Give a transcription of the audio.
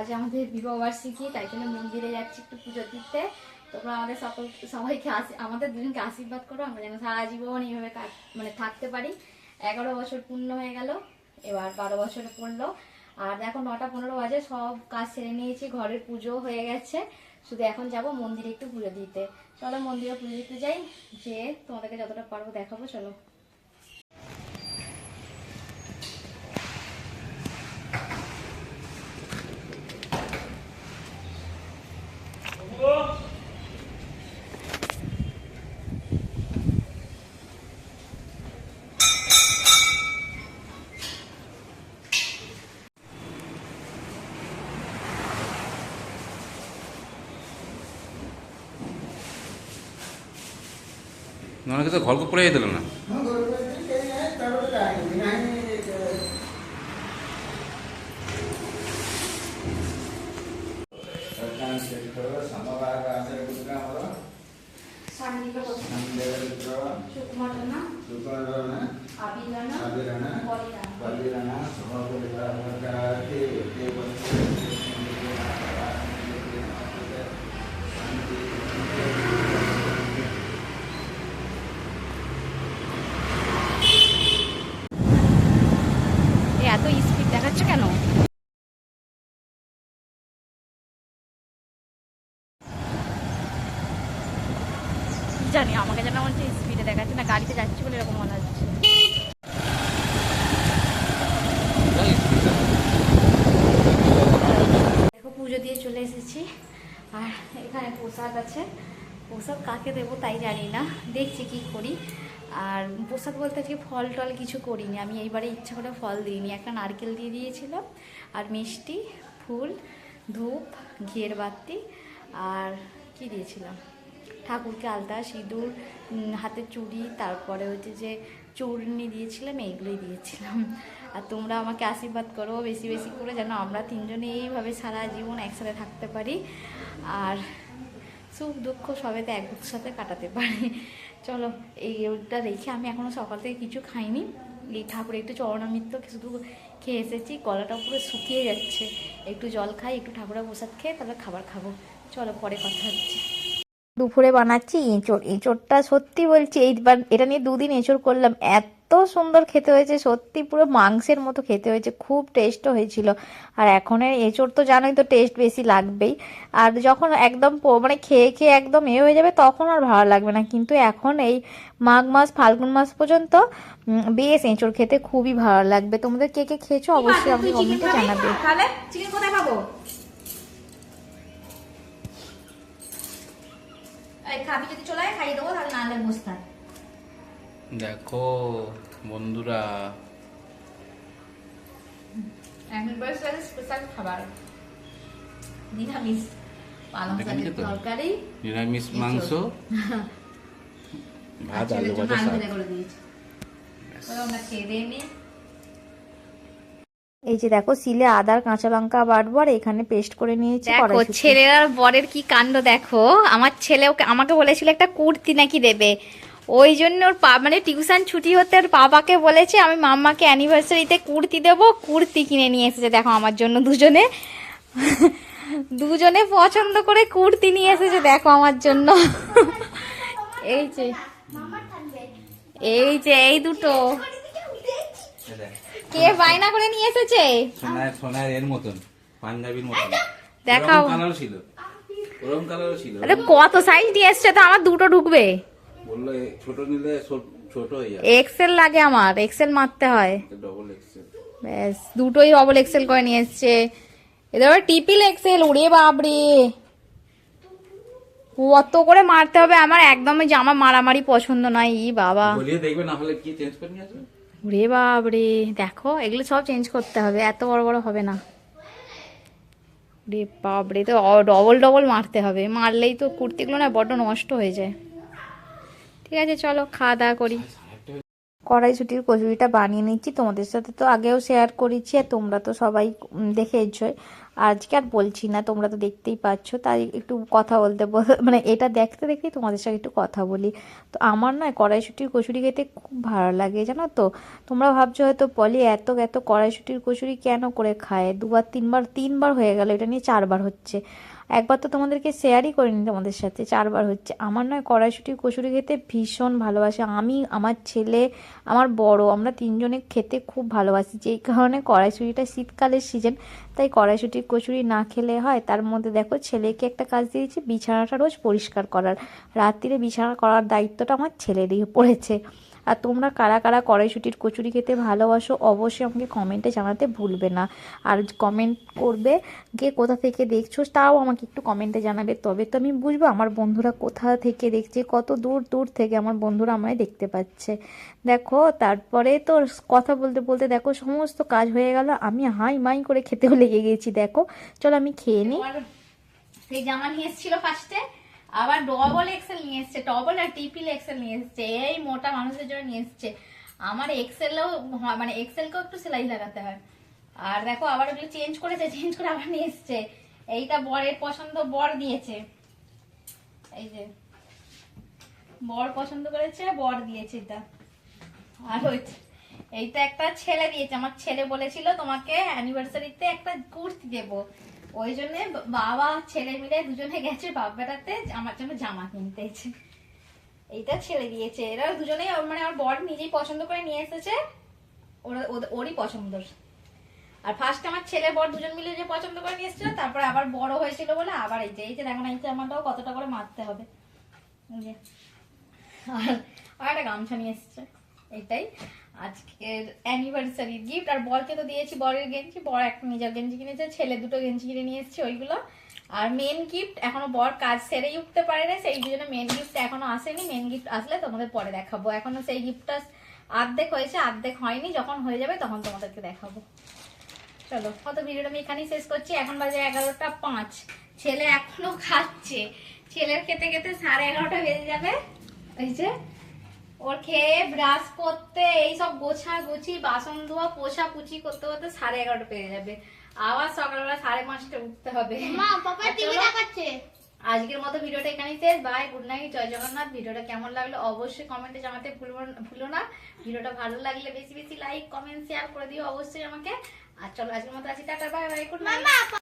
আজ আমাদের বিবাহবার্ষিকী, তাই জন্য মন্দিরে যাচ্ছি একটু পুজো দিতে। তোমরা আমাদের সবাইকে আমাদের দুজনকে আশীর্বাদ করো, আমরা যেন সারা জীবন এইভাবে মানে থাকতে পারি। 11 বছর পূর্ণ হয়ে গেল, এবার 12 বছরে পড়লো। আর দেখো 9:15 বাজে, সব কাজ সেরে নিয়েছি, ঘরের পুজো হয়ে গেছে, শুধু এখন যাব মন্দিরে একটু পুজো দিতে। চলো মন্দিরে পুজো দিতে যাই, যে তোমাদেরকে যতটা পারবো দেখাবো। চলো। ননকে তো ঘর করে দিল না। এত স্পিড দেখাচ্ছে কেন? জানি, আমাকে যেন আমার যে স্পিডে দেখাচ্ছে না, গাড়িতে যাচ্ছি বলে এরকম মনে হচ্ছে। দেখো পুজো দিয়ে চলে এসেছি, আর এখানে প্রসাদ আছে। প্রসাদ কাকে দেবো তাই জানি না, দেখছি কি করি। আর প্রসাদ বলতে আজকে ফল টল কিছু করিনি, আমি এইবারে ইচ্ছা করে ফল দিইনি। একটা নারকেল দিয়ে দিয়েছিলাম, আর মিষ্টি, ফুল, ধূপ, ঘিয়ের বাতি, আর কি দিয়েছিলাম, ঠাকুরকে আলতা, সিঁদুর, হাতের চুড়ি, তারপরে হচ্ছে যে চূর্ণি দিয়েছিলাম, এইগুলোই দিয়েছিলাম। আর তোমরা আমাকে আশীর্বাদ করো বেশি বেশি করে, যেন আমরা তিনজনে এইভাবে সারা জীবন একসাথে থাকতে পারি, আর সুখ দুঃখ সবেতে একসাথে কাটাতে পারি। চলো, এইটা রেখে আমি এখনও সকাল থেকে কিছু খাইনি। এই ঠাকুরের একটু চরণামৃত শুধু খেয়ে এসেছি, গলাটা পুরো শুকিয়ে যাচ্ছে। একটু জল খাই, একটু ঠাকুরের প্রসাদ খেয়ে তারপরে খাবার খাবো। চলো পরে কথা হচ্ছে। দুপুরে বানাচ্ছি এঁচোড়। এঁচোড়টা সত্যি বলছি, এইবার এটা নিয়ে 2 দিন এঁচোড় করলাম, এত সুন্দর খেতে হয়েছে, সত্যি পুরো মাংসের মতো খেতে হয়েছে, খুব টেস্টও হয়েছিল। আর এখনের এঁচোড় তো জানোই তো, টেস্ট বেশি লাগবেই। আর যখন একদম মানে খেয়ে খেয়ে একদম হয়ে যাবে, তখন আর ভালো লাগবে না। কিন্তু এখন এই মাঘ মাস, ফাল্গুন মাস পর্যন্ত বেশ এঁচোড় খেতে খুবই ভালো লাগবে। তোমাদের কে কে খেয়েছো অবশ্যই আমাকে কমেন্টে জানাবে। তাহলে চিকেন কোথায় পাবো? খাবি যদি চলে আয়, খাইয়ে দেবো, তাহলে না হলে বসে থাক। দেখো বন্ধুরা, স্পেশাল খাবার, নিরামিষ পালং শাকের তরকারি, নিরামিষ মাংস, ভাত, আলু ভাজা, করে দিয়েছি। আমরা খেয়ে দিয়ে নিই। এই যে দেখো, সিলে আদার কাঁচা লঙ্কা বাটবো, আর এখানে পেস্ট করে নিয়েছি। দেখো ছেলের আর বরের কি কাণ্ড দেখো। আমার ছেলে আমাকে বলেছিল একটা কুর্তি নাকি দেবে, ওই জন্য ওর মানে টিউশন ছুটি হতে ওর বাবাকে বলেছে আমি মাম্মাকে অ্যানিভার্সারিতে কুর্তি দেবো, কুর্তি কিনে নিয়ে এসেছে। দেখো আমার জন্য দুজনে পছন্দ করে কুর্তি নিয়ে এসেছে, দেখো আমার জন্য। এই যে এই দুটো কে বায়না করে নিয়ে এসেছে, সোনার এর মতন, পাঞ্জাবির মতন। দেখাও, কালারও ছিল, ওরকম কালারও ছিল। আরে কত সাইজ নিয়ে এসেছে, তো আমার দুটো ঢুকবে। বললো ছোট নিলে ছোট হয়ে যাবে, এক্সেল লাগে, আমার এক্সেল মারতে হয়। ডবল এক্সেল, ব্যাস দুটোই ডবল এক্সেল করে নিয়ে এসছে। এদের ট্রিপল এক্সেল, ওরে বাপরে কত করে মারতে হবে। আমার একদমই জামা মারামারি পছন্দ নয়। ই বাবা, বলিয়ে দেখবে, না হলে কি চেঞ্জ করে নিয়ে আসবে। ওরে বাপরে, দেখো এগুলো সব চেঞ্জ করতে হবে, এত বড় বড় হবে না। রে বাপরে, তো ডবল ডবল মারতে হবে, মারলেই তো কুর্তিগুলো না বড্ড নষ্ট হয়ে যায়। ঠিক আছে চলো খাওয়া দাওয়া করি। কড়াইশুটির কচুরিটা বানিয়ে নিচ্ছি, তোমাদের সাথে তো আগেও শেয়ার করেছি, আর তোমরা তো সবাই দেখেছই। আজকে আর বলছি না, তোমরা তো দেখতেই পাচ্ছ, তাই একটু কথা বলতে মানে এটা দেখতে দেখতেই তোমাদের সাথে একটু কথা বলি। তো আমার না কড়াইশুঁটির কচুরি খেতে খুব ভালো লাগে জানো তো। তোমরা ভাবছো হয়তো পলি এত এত কড়াইশুঁটির কচুরি কেন করে খায়, দুবার তিনবার হয়ে গেল, এটা নিয়ে 4বার হচ্ছে। একবার তো তোমাদেরকে শেয়ারই করিনি তোমাদের সাথে, 4বার হচ্ছে। আমার নয় কড়াইশুঁটির কচুরি খেতে ভীষণ ভালোবাসে, আমি, আমার ছেলে, আমার বড়, আমরা 3জনে খেতে খুব ভালোবাসি। যেই কারণে কড়াইশুঁটিটা শীতকালের সিজন, তাই কড়াইশুঁটির কচুরি না খেলে হয়। তার মধ্যে দেখো ছেলেকে একটা কাজ দিয়েছি, বিছানাটা রোজ পরিষ্কার করার। রাত্রিরে বিছানা করার দায়িত্বটা আমার ছেলেরই পড়েছে। আর তোমরা কারা কারা কড়াইশুঁটির কচুরি খেতে ভালোবাসো অবশ্যই আমাকে কমেন্টে জানাতে ভুলবে না। আর কমেন্ট করবে কে কোথা থেকে দেখছো, তাও আমাকে একটু কমেন্টে জানাবে, তবে তো আমি বুঝবো আমার বন্ধুরা কোথা থেকে দেখছে, কত দূর দূর থেকে আমার বন্ধুরা আমায় দেখতে পাচ্ছে। দেখো তারপরে তো কথা বলতে বলতে দেখো সমস্ত কাজ হয়ে গেল, আমি হাই মাই করে খেতেও লেগে গেছি। দেখো চলো আমি খেয়ে নিই। সেই জামা নিয়ে এসেছিল ফার্স্টে, আবার ডবল এক্সেল নিয়ে এসছে, ডবল আর ট্রিপল এক্সেল নিয়ে এসছে, এই মোটা মানুষের জন্য নিয়ে এসছে। আমার এক্সেলও মানে এক্সেলকেও একটু সেলাই লাগাতে হয়। আর দেখো আবার ওগুলো চেঞ্জ করেছে, চেঞ্জ করে আবার নিয়ে এসছে। এইটা বরের পছন্দ, বর দিয়েছে, এই যে বর পছন্দ করেছে, বর দিয়েছে এটা। আর হচ্ছে এইটা একটা ছেলে দিয়েছে, আমার ছেলে বলেছিল তোমাকে অ্যানিভার্সারিতে একটা কুর্তি দেবো, ওই জন্য বাবা ছেলে মিলে দুজনে গেছে বাপ বেড়াতে আমার জন্য জামা কিনতেছে। এইটা ছেলে দিয়েছে, এরা দুজনেই মানে আমার বর নিজেই পছন্দ করে নিয়ে এসেছে, ওরই পছন্দ। আর ফার্স্ট আমার ছেলে বর দুজন মিলে যে পছন্দ করে নিয়ে এসেছিল, তারপরে আবার বড় হয়েছিল বলে আবার এই যে দেখো না, এই জামাটাও কতটা করে মারতে হবে। আর একটা গামছা নিয়ে এসছে, এটাই আজকের অ্যানিভার্সারি গিফট। আর বরকে তো দিয়েছি বরের গেঞ্জি, বর একটা নিজের গেঞ্জি কিনেছে, ছেলে দুটো গেঞ্জি কিনে নিয়ে এসছে ওইগুলো। আর মেন গিফট এখনো বর কাজ সেরেই উঠতে পারে না, সেই জন্য মেন গিফট এখনো আসেনি। মেন গিফট আসলে তোমাদের পরে দেখাবো, এখনো সেই গিফটটা অর্ধেক হয়েছে অর্ধেক হয়নি, যখন হয়ে যাবে তখন তোমাদেরকে দেখাবো। চলো কত ভিডিওটা আমি এখানেই শেষ করছি, এখন বাজে 11টা 5। ছেলে এখনো খাচ্ছে, ছেলের খেতে খেতে 11:30 বেজে যাবে। এই যে ওর খেয়ে ব্রাশ করতে এইসব গোছা গুছি বাসন ধোয়া পোছা পুছি করতে করতে 11:30 পেয়ে যাবে। আবার সকালবেলা 5:30 উঠতে হবে। আজকের মতো ভিডিওটা এখানেই শেষ, বাই, গুড নাইট, জয় জগন্নাথ। ভিডিওটা কেমন লাগলো অবশ্যই কমেন্টে জানাতে ভুলো না। ভিডিওটা ভালো লাগলে বেশি বেশি লাইক কমেন্ট শেয়ার করে দিও অবশ্যই আমাকে। আর চলো আজকের মতো আছি, tata, bye bye, good night.